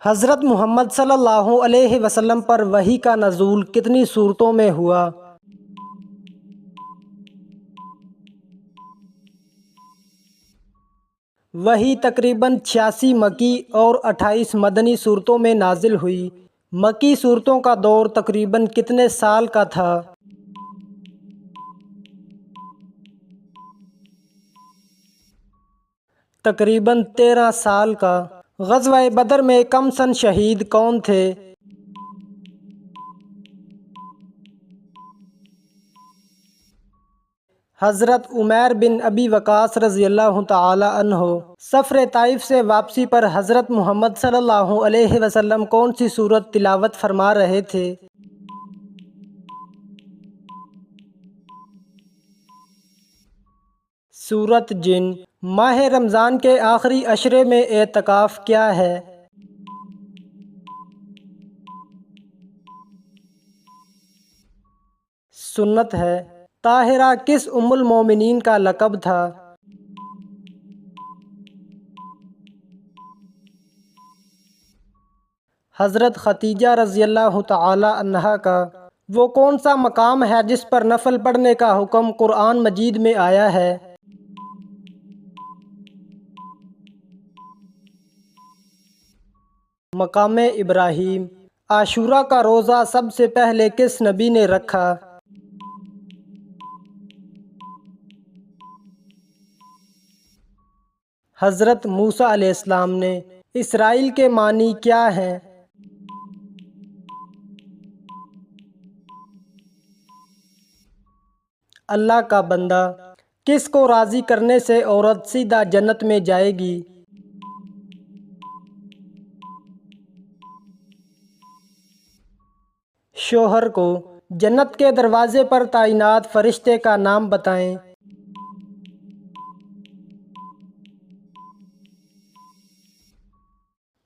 حضرت محمد صلی اللہ علیہ وسلم پر وحی کا نزول کتنی صورتوں میں ہوا؟ وحی تقریباً 86 مکی اور 28 مدنی صورتوں میں نازل ہوئی۔ مکی صورتوں کا دور تقریباً کتنے سال کا تھا؟ تقریباً 13 سال کا۔ غزوہ بدر میں کم سن شہید کون تھے؟ حضرت عمیر بن ابی وقاص رضی اللہ تعالی عنہ۔ سفر طائف سے واپسی پر حضرت محمد صلی اللہ علیہ وسلم کون سی سورت تلاوت فرما رہے تھے؟ سورت جن۔ ماہ رمضان کے آخری عشرے میں اعتکاف کیا ہے؟ سنت ہے۔ طاہرہ کس ام المومنین کا لقب تھا؟ حضرت خدیجہ رضی اللہ تعالی عنہا کا۔ وہ کون سا مقام ہے جس پر نفل پڑھنے کا حکم قرآن مجید میں آیا ہے؟ مقام ابراہیم۔ عاشوراء کا روزہ سب سے پہلے کس نبی نے رکھا؟ حضرت موسیٰ علیہ السلام نے۔ اسرائیل کے معنی کیا ہیں؟ اللہ کا بندہ۔ کس کو راضی کرنے سے عورت سیدھا جنت میں جائے گی؟ شوہر کو۔ جنت کے دروازے پر تعینات فرشتے کا نام بتائیں۔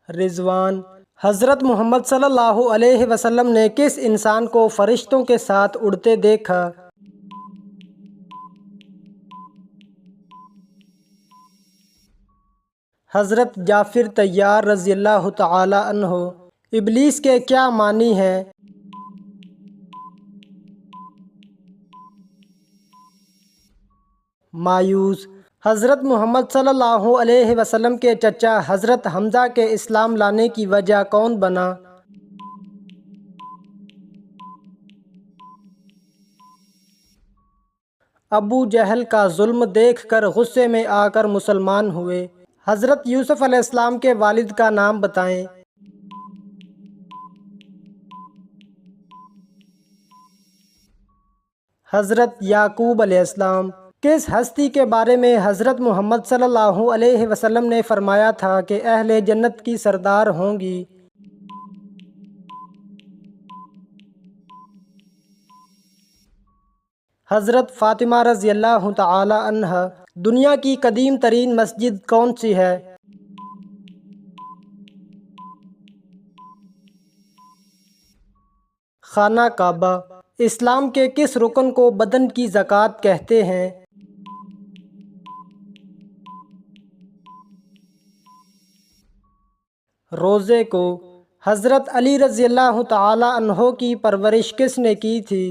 رضوان۔ حضرت محمد صلی اللہ علیہ وسلم نے کس انسان کو فرشتوں کے ساتھ اڑتے دیکھا؟ حضرت جعفر طیار رضی اللہ تعالی عنہ۔ ابلیس کے کیا معنی ہیں؟ مایوس۔ حضرت محمد صلی اللہ علیہ وسلم کے چچا حضرت حمزہ کے اسلام لانے کی وجہ کون بنا؟ ابو جہل کا ظلم دیکھ کر غصے میں آ کر مسلمان ہوئے۔ حضرت یوسف علیہ السلام کے والد کا نام بتائیں۔ حضرت یعقوب علیہ السلام۔ کس ہستی کے بارے میں حضرت محمد صلی اللہ علیہ وسلم نے فرمایا تھا کہ اہل جنت کی سردار ہوں گی؟ حضرت فاطمہ رضی اللہ تعالی عنہا۔ دنیا کی قدیم ترین مسجد کون سی ہے؟ خانہ کعبہ۔ اسلام کے کس رکن کو بدن کی زکوٰۃ کہتے ہیں؟ روزے کو۔ حضرت علی رضی اللہ تعالی عنہ کی پرورش کس نے کی تھی؟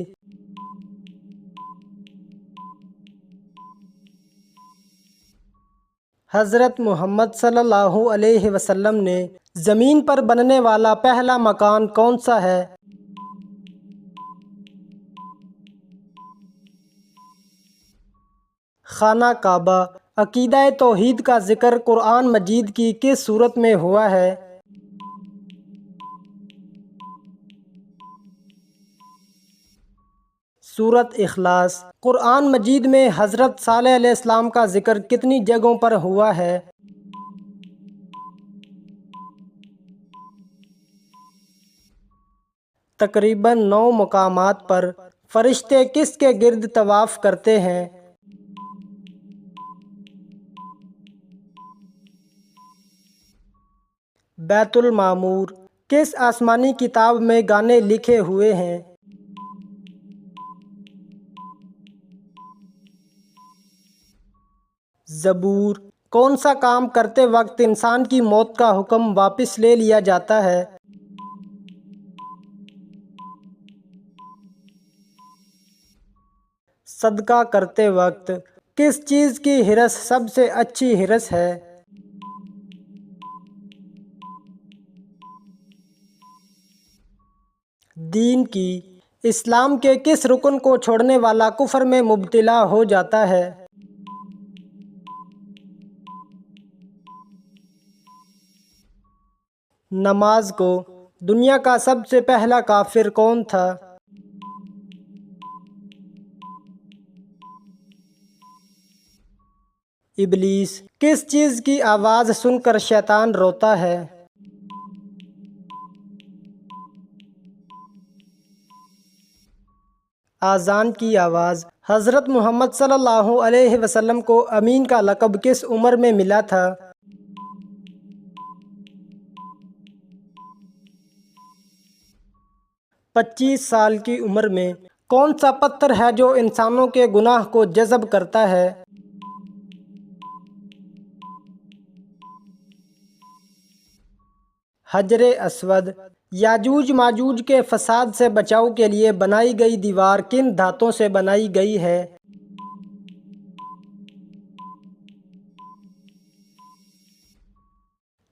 حضرت محمد صلی اللہ علیہ وسلم نے۔ زمین پر بننے والا پہلا مکان کون سا ہے؟ خانہ کعبہ۔ عقیدہ توحید کا ذکر قرآن مجید کی کس سورت میں ہوا ہے؟ سورت اخلاص۔ قرآن مجید میں حضرت صالح علیہ السلام کا ذکر کتنی جگہوں پر ہوا ہے؟ تقریباً 9 مقامات پر۔ فرشتے کس کے گرد طواف کرتے ہیں؟ بیت المعمور۔ کس آسمانی کتاب میں گانے لکھے ہوئے ہیں؟ زبور۔ کون سا کام کرتے وقت انسان کی موت کا حکم واپس لے لیا جاتا ہے؟ صدقہ کرتے وقت کس چیز کی ہرس سب سے اچھی ہرس ہے؟ دین کی۔ اسلام کے کس رکن کو چھوڑنے والا کفر میں مبتلا ہو جاتا ہے؟ نماز کو۔ دنیا کا سب سے پہلا کافر کون تھا؟ ابلیس۔ کس چیز کی آواز سن کر شیطان روتا ہے؟ اذان کی آواز۔ حضرت محمد صلی اللہ علیہ وسلم کو امین کا لقب کس عمر میں ملا تھا؟ 25 سال کی عمر میں۔ کون سا پتھر ہے جو انسانوں کے گناہ کو جذب کرتا ہے؟ حجر اسود۔ یاجوج ماجوج کے فساد سے بچاؤ کے لیے بنائی گئی دیوار کن دھاتوں سے بنائی گئی ہے؟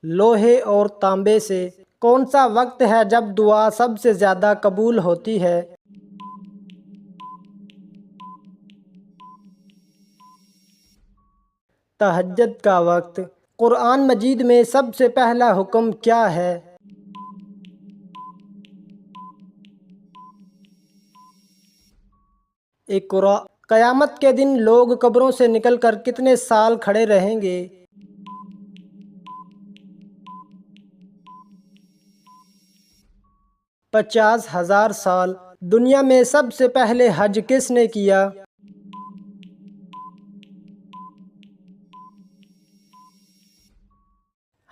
لوہے اور تانبے سے۔ کون سا وقت ہے جب دعا سب سے زیادہ قبول ہوتی ہے؟ تہجد کا وقت۔ قرآن مجید میں سب سے پہلا حکم کیا ہے؟ اقرأ۔ قیامت کے دن لوگ قبروں سے نکل کر کتنے سال کھڑے رہیں گے؟ 50,000 سال۔ دنیا میں سب سے پہلے حج کس نے کیا؟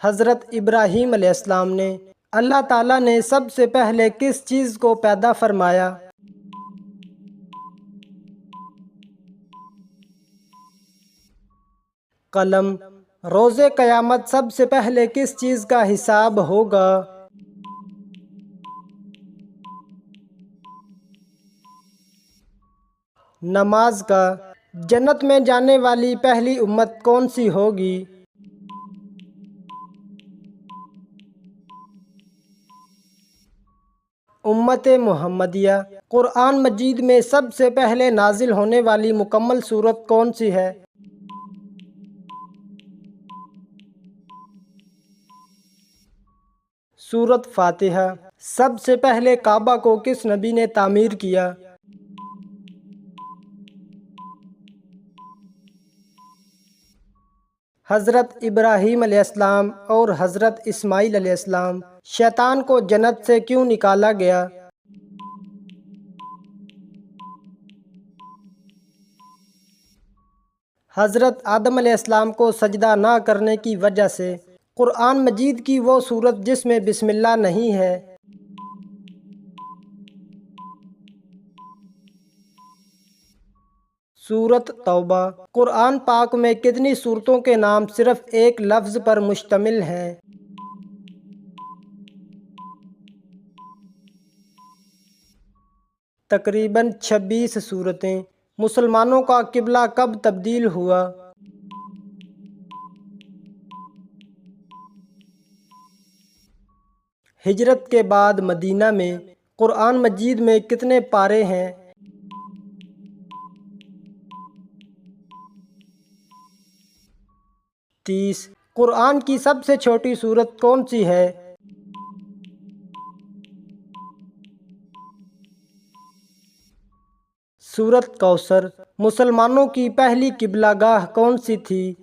حضرت ابراہیم علیہ السلام نے۔ اللہ تعالیٰ نے سب سے پہلے کس چیز کو پیدا فرمایا؟ قلم۔ روز قیامت سب سے پہلے کس چیز کا حساب ہوگا؟ نماز کا۔ جنت میں جانے والی پہلی امت کون سی ہوگی؟ امت محمدیہ۔ قرآن مجید میں سب سے پہلے نازل ہونے والی مکمل سورت کون سی ہے؟ سورت فاتحہ۔ سب سے پہلے کعبہ کو کس نبی نے تعمیر کیا؟ حضرت ابراہیم علیہ السلام اور حضرت اسماعیل علیہ السلام۔ شیطان کو جنت سے کیوں نکالا گیا؟ حضرت آدم علیہ السلام کو سجدہ نہ کرنے کی وجہ سے۔ قرآن مجید کی وہ سورت جس میں بسم اللہ نہیں ہے؟ سورت توبہ۔ قرآن پاک میں کتنی سورتوں کے نام صرف ایک لفظ پر مشتمل ہیں؟ تقریباً 26 سورتیں۔ مسلمانوں کا قبلہ کب تبدیل ہوا؟ ہجرت کے بعد مدینہ میں۔ قرآن مجید میں کتنے پارے ہیں؟ 30۔ قرآن کی سب سے چھوٹی سورت کون سی ہے؟ سورت کوثر۔ مسلمانوں کی پہلی قبلہ گاہ کون سی تھی؟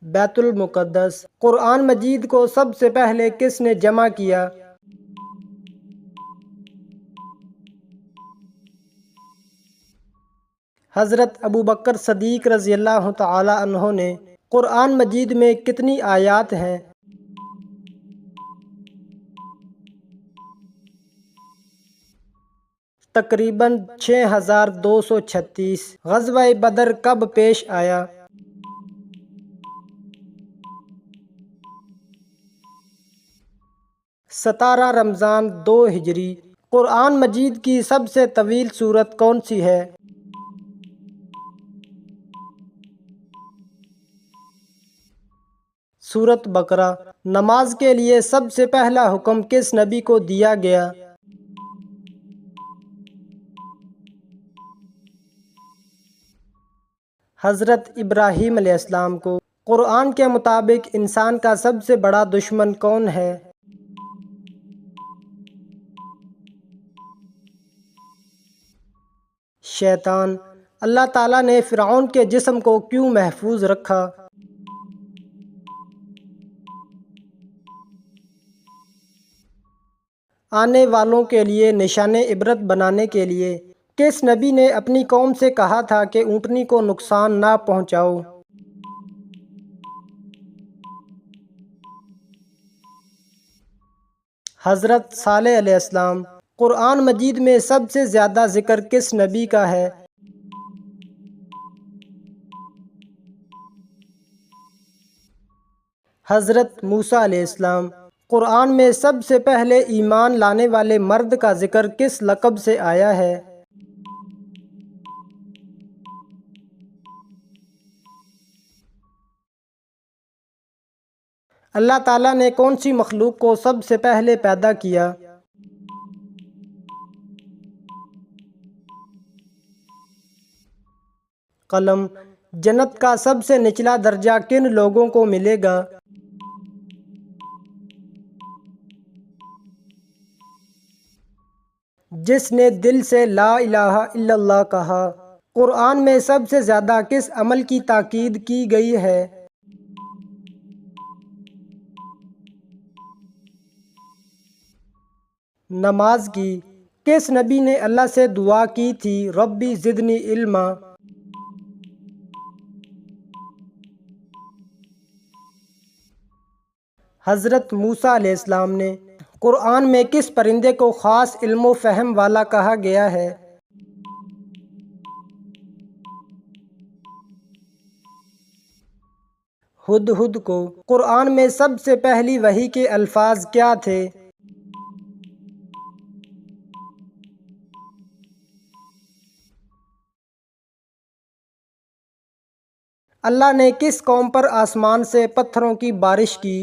بیت المقدس۔ قرآن مجید کو سب سے پہلے کس نے جمع کیا؟ حضرت ابوبکر صدیق رضی اللہ تعالی عنہ نے۔ قرآن مجید میں کتنی آیات ہیں؟ تقریباً 6236۔ غزوہ بدر کب پیش آیا؟ 17 رمضان 2 ہجری۔ قرآن مجید کی سب سے طویل سورت کون سی ہے؟ سورت بقرہ۔ نماز کے لیے سب سے پہلا حکم کس نبی کو دیا گیا؟ حضرت ابراہیم علیہ السلام کو۔ قرآن کے مطابق انسان کا سب سے بڑا دشمن کون ہے؟ شیطان۔ اللہ تعالیٰ نے فرعون کے جسم کو کیوں محفوظ رکھا؟ آنے والوں کے لیے نشان عبرت بنانے کے لیے۔ کس نبی نے اپنی قوم سے کہا تھا کہ اونٹنی کو نقصان نہ پہنچاؤ؟ حضرت صالح علیہ السلام۔ قرآن مجید میں سب سے زیادہ ذکر کس نبی کا ہے؟ حضرت موسیٰ علیہ السلام۔ قرآن میں سب سے پہلے ایمان لانے والے مرد کا ذکر کس لقب سے آیا ہے؟ اللہ تعالیٰ نے کون سی مخلوق کو سب سے پہلے پیدا کیا؟ قلم۔ جنت کا سب سے نچلا درجہ کن لوگوں کو ملے گا؟ جس نے دل سے لا الہ الا اللہ کہا۔ قرآن میں سب سے زیادہ کس عمل کی تاکید کی گئی ہے؟ نماز کی۔ کس نبی نے اللہ سے دعا کی تھی ربی زدنی علما؟ حضرت موسیٰ علیہ السلام نے۔ قرآن میں کس پرندے کو خاص علم و فہم والا کہا گیا ہے؟ ہدہد کو۔ قرآن میں سب سے پہلی وحی کے الفاظ کیا تھے؟ اللہ نے کس قوم پر آسمان سے پتھروں کی بارش کی؟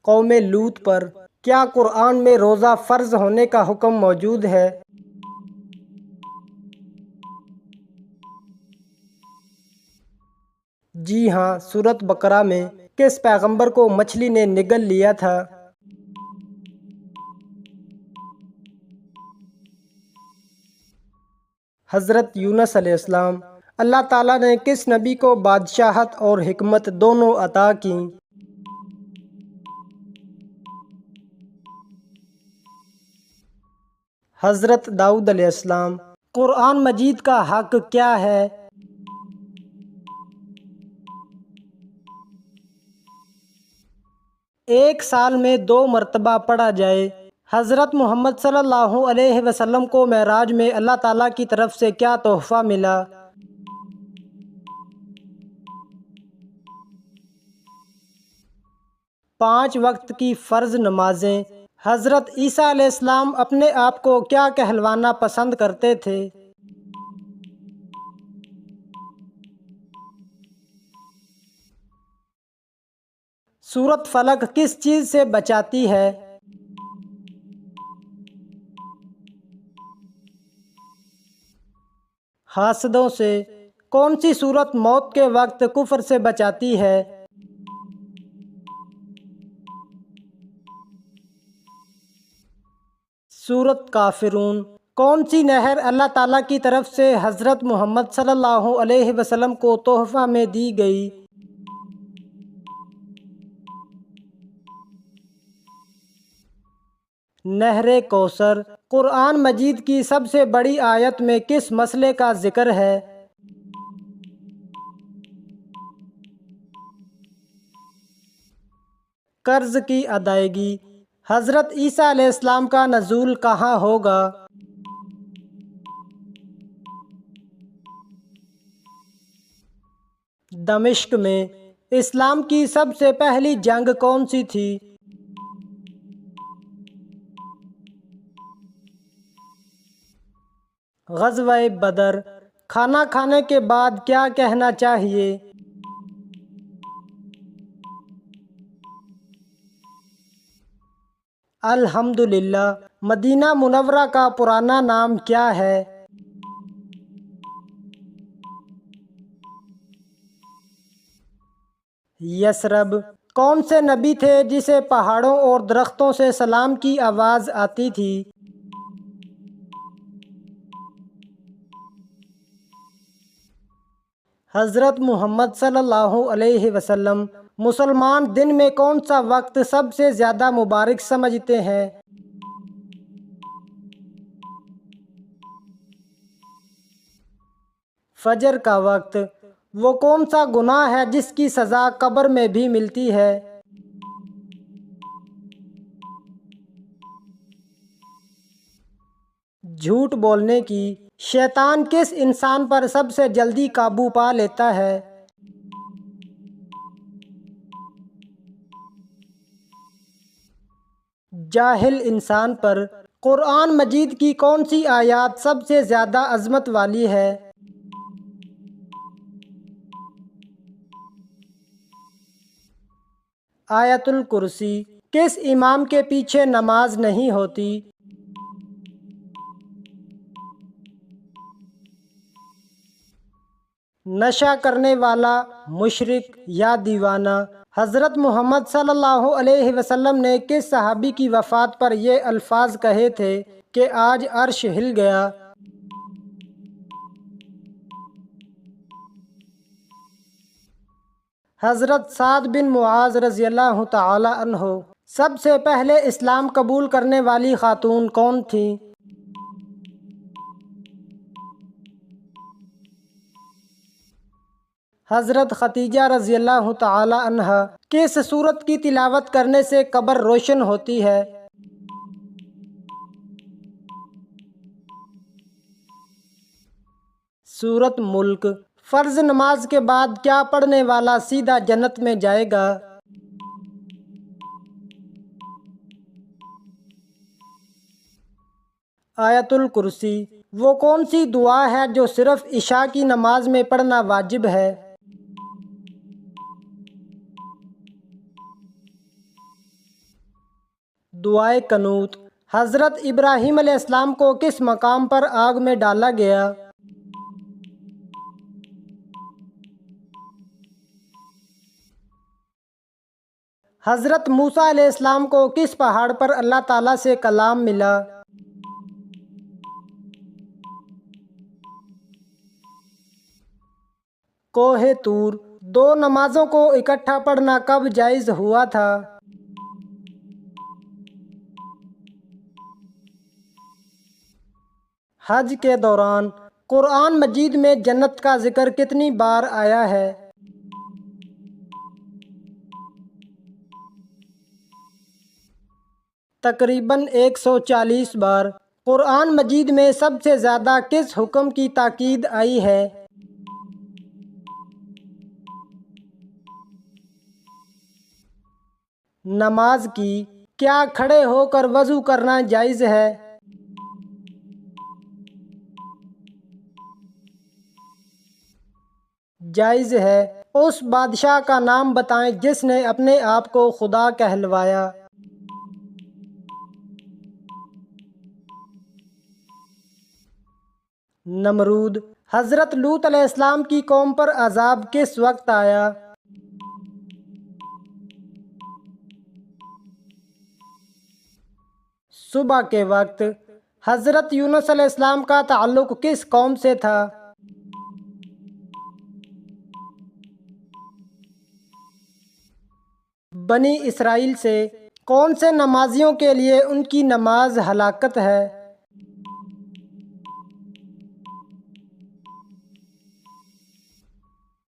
قوم لوط پر۔ کیا قرآن میں روزہ فرض ہونے کا حکم موجود ہے؟ جی ہاں، سورت بقرہ میں۔ کس پیغمبر کو مچھلی نے نگل لیا تھا؟ حضرت یونس علیہ السلام۔ اللہ تعالیٰ نے کس نبی کو بادشاہت اور حکمت دونوں عطا کیں؟ حضرت داؤد علیہ السلام۔ قرآن مجید کا حق کیا ہے؟ ایک سال میں 2 مرتبہ پڑھا جائے۔ حضرت محمد صلی اللہ علیہ وسلم کو معراج میں اللہ تعالیٰ کی طرف سے کیا تحفہ ملا؟ 5 وقت کی فرض نمازیں۔ حضرت عیسیٰ علیہ السلام اپنے آپ کو کیا کہلوانا پسند کرتے تھے؟ سورت فلق کس چیز سے بچاتی ہے؟ حاسدوں سے۔ کون سی سورت موت کے وقت کفر سے بچاتی ہے؟ سورت کافرون۔ کون سی نہر اللہ تعالیٰ کی طرف سے حضرت محمد صلی اللہ علیہ وسلم کو تحفہ میں دی گئی؟ نہر کوثر۔ قرآن مجید کی سب سے بڑی آیت میں کس مسئلے کا ذکر ہے؟ قرض کی ادائیگی۔ حضرت عیسیٰ علیہ السلام کا نزول کہاں ہوگا؟ دمشق میں۔ اسلام کی سب سے پہلی جنگ کون سی تھی؟ غزوہ بدر۔ کھانا کھانے کے بعد کیا کہنا چاہیے؟ الحمدللہ۔ مدینہ منورہ کا پرانا نام کیا ہے؟ یثرب۔ کون سے نبی تھے جسے پہاڑوں اور درختوں سے سلام کی آواز آتی تھی؟ حضرت محمد صلی اللہ علیہ وسلم۔ مسلمان دن میں کون سا وقت سب سے زیادہ مبارک سمجھتے ہیں؟ فجر کا وقت۔ وہ کون سا گناہ ہے جس کی سزا قبر میں بھی ملتی ہے؟ جھوٹ بولنے کی۔ شیطان کس انسان پر سب سے جلدی قابو پا لیتا ہے؟ جاہل انسان پر۔ قرآن مجید کی کون سی آیات سب سے زیادہ عظمت والی ہے؟ آیت الکرسی۔ کس امام کے پیچھے نماز نہیں ہوتی؟ نشہ کرنے والا، مشرک یا دیوانہ۔ حضرت محمد صلی اللہ علیہ وسلم نے کس صحابی کی وفات پر یہ الفاظ کہے تھے کہ آج عرش ہل گیا؟ حضرت سعد بن معاذ رضی اللہ تعالی عنہ۔ سب سے پہلے اسلام قبول کرنے والی خاتون کون تھیں؟ حضرت خدیجہ رضی اللہ تعالی عنہا۔ کس سورت کی تلاوت کرنے سے قبر روشن ہوتی ہے؟ سورت ملک۔ فرض نماز کے بعد کیا پڑھنے والا سیدھا جنت میں جائے گا؟ آیت الکرسی۔ وہ کون سی دعا ہے جو صرف عشاء کی نماز میں پڑھنا واجب ہے؟ دعائے قنوت۔ حضرت ابراہیم علیہ السلام کو کس مقام پر آگ میں ڈالا گیا؟ حضرت موسیٰ علیہ السلام کو کس پہاڑ پر اللہ تعالیٰ سے کلام ملا؟ کوہ طور۔ دو نمازوں کو اکٹھا پڑھنا کب جائز ہوا تھا؟ حج کے دوران۔ قرآن مجید میں جنت کا ذکر کتنی بار آیا ہے؟ تقریباً 140 بار۔ قرآن مجید میں سب سے زیادہ کس حکم کی تاکید آئی ہے؟ نماز کی۔ کیا کھڑے ہو کر وضو کرنا جائز ہے؟ جائز ہے۔ اس بادشاہ کا نام بتائیں جس نے اپنے آپ کو خدا کہلوایا۔ نمرود۔ حضرت لوط علیہ السلام کی قوم پر عذاب کس وقت آیا؟ صبح کے وقت۔ حضرت یونس علیہ السلام کا تعلق کس قوم سے تھا؟ بنی اسرائیل سے۔ کون سے نمازیوں کے لیے ان کی نماز ہلاکت ہے؟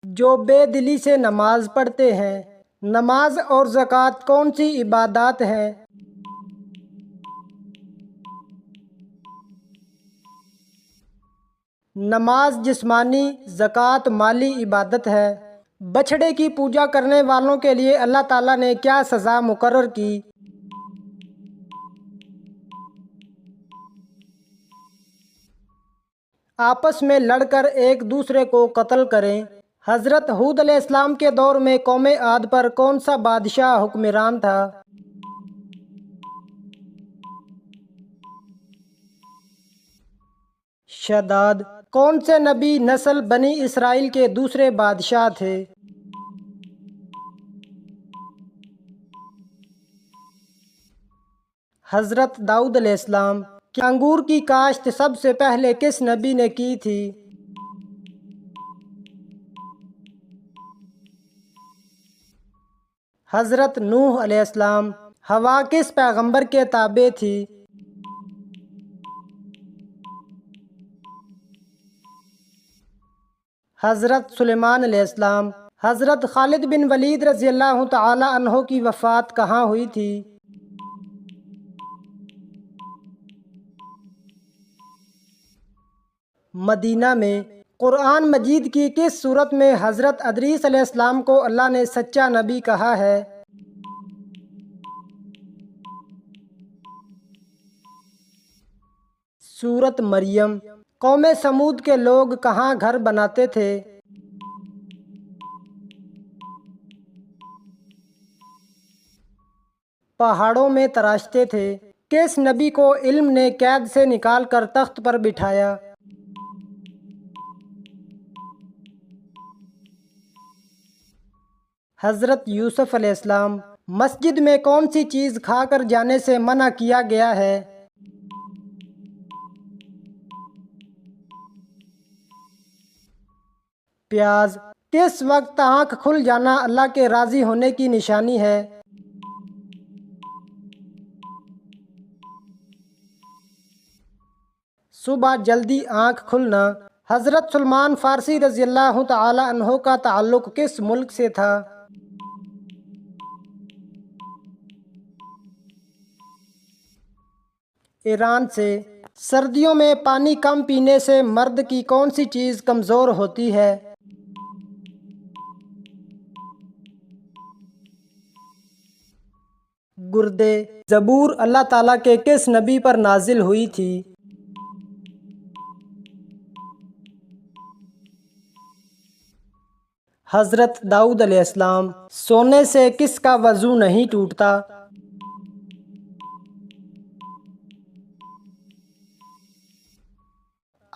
جو بے دلی سے نماز پڑھتے ہیں۔ نماز اور زکوٰۃ کون سی عبادات ہیں؟ نماز جسمانی، زکوٰۃ مالی عبادت ہے۔ بچھڑے کی پوجا کرنے والوں کے لیے اللہ تعالیٰ نے کیا سزا مقرر کی؟ آپس میں لڑ کر ایک دوسرے کو قتل کریں۔ حضرت ہود علیہ السلام کے دور میں قوم عاد پر کون سا بادشاہ حکمران تھا؟ شداد۔ کون سے نبی نسل بنی اسرائیل کے دوسرے بادشاہ تھے؟ حضرت داؤد علیہ السلام۔ کہ انگور کی کاشت سب سے پہلے کس نبی نے کی تھی؟ حضرت نوح علیہ السلام۔ ہوا کس پیغمبر کے تابع تھی؟ حضرت سلیمان علیہ السلام۔ حضرت خالد بن ولید رضی اللہ تعالی عنہ کی وفات کہاں ہوئی تھی؟ مدینہ میں۔ قرآن مجید کی کس صورت میں حضرت ادریس علیہ السلام کو اللہ نے سچا نبی کہا ہے؟ سورۃ مریم۔ قوم سمود کے لوگ کہاں گھر بناتے تھے؟ پہاڑوں میں تراشتے تھے۔ کس نبی کو علم نے قید سے نکال کر تخت پر بٹھایا؟ حضرت یوسف علیہ السلام۔ مسجد میں کون سی چیز کھا کر جانے سے منع کیا گیا ہے؟ پیاز۔ کس وقت آنکھ کھل جانا اللہ کے راضی ہونے کی نشانی ہے؟ صبح جلدی آنکھ کھلنا۔ حضرت سلمان فارسی رضی اللہ تعالی عنہ کا تعلق کس ملک سے تھا؟ ایران سے۔ سردیوں میں پانی کم پینے سے مرد کی کون سی چیز کمزور ہوتی ہے؟ گردے۔ زبور اللہ تعالیٰ کے کس نبی پر نازل ہوئی تھی؟ حضرت داؤد علیہ السلام۔ سونے سے کس کا وضو نہیں ٹوٹتا؟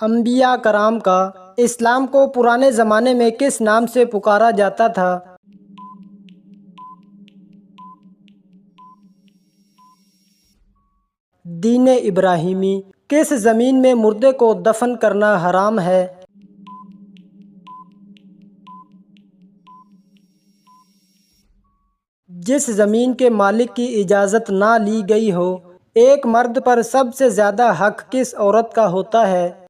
انبیاء کرام کا۔ اسلام کو پرانے زمانے میں کس نام سے پکارا جاتا تھا؟ دین ابراہیمی۔ کس زمین میں مردے کو دفن کرنا حرام ہے؟ جس زمین کے مالک کی اجازت نہ لی گئی ہو۔ ایک مرد پر سب سے زیادہ حق کس عورت کا ہوتا ہے؟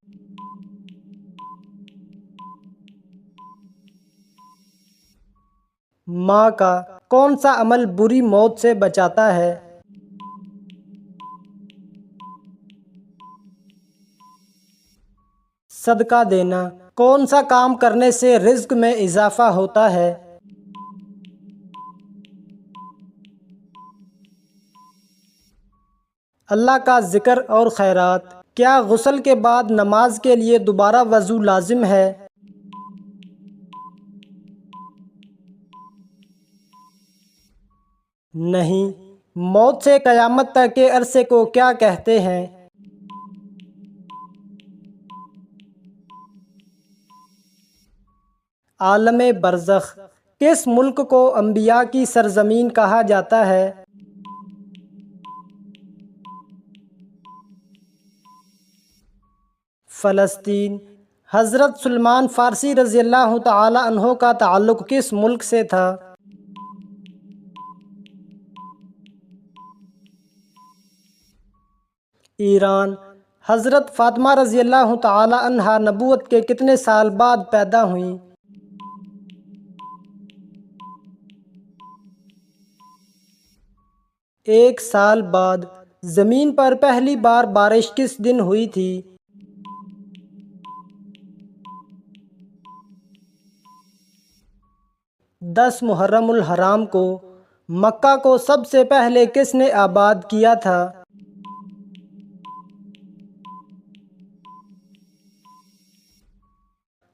ماں کا۔ کون سا عمل بری موت سے بچاتا ہے؟ صدقہ دینا۔ کون سا کام کرنے سے رزق میں اضافہ ہوتا ہے؟ اللہ کا ذکر اور خیرات۔ کیا غسل کے بعد نماز کے لیے دوبارہ وضو لازم ہے؟ نہیں۔ موت سے قیامت تک کے عرصے کو کیا کہتے ہیں؟ عالم برزخ۔ کس ملک کو انبیاء کی سرزمین کہا جاتا ہے؟ فلسطین۔ حضرت سلمان فارسی رضی اللہ تعالی عنہ کا تعلق کس ملک سے تھا؟ ایران۔ حضرت فاطمہ رضی اللہ تعالی عنہا نبوت کے کتنے سال بعد پیدا ہوئیں؟ 1 سال بعد زمین پر پہلی بار بارش کس دن ہوئی تھی؟ 10 محرم الحرام کو۔ مکہ کو سب سے پہلے کس نے آباد کیا تھا؟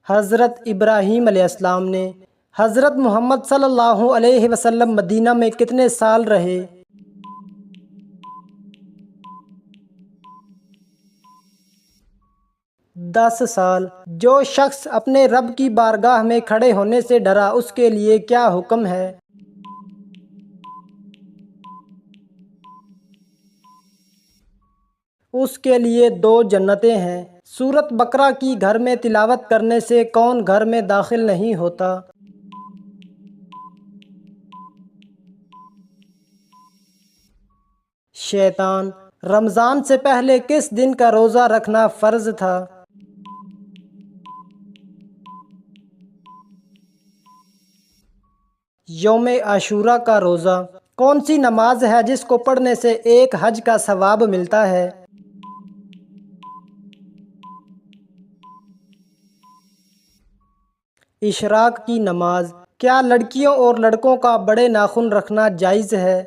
حضرت ابراہیم علیہ السلام نے۔ حضرت محمد صلی اللہ علیہ وسلم مدینہ میں کتنے سال رہے؟ 10 سال۔ جو شخص اپنے رب کی بارگاہ میں کھڑے ہونے سے ڈرا اس کے لیے کیا حکم ہے؟ اس کے لیے 2 جنتیں ہیں۔ سورۃ بقرہ کی گھر میں تلاوت کرنے سے کون گھر میں داخل نہیں ہوتا؟ شیطان۔ رمضان سے پہلے کس دن کا روزہ رکھنا فرض تھا؟ یوم عاشوراء کا روزہ۔ کون سی نماز ہے جس کو پڑھنے سے 1 حج کا ثواب ملتا ہے؟ اشراق کی نماز۔ کیا لڑکیوں اور لڑکوں کا بڑے ناخن رکھنا جائز ہے؟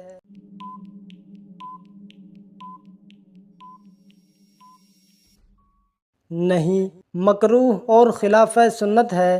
نہیں، مکروہ اور خلاف سنت ہے۔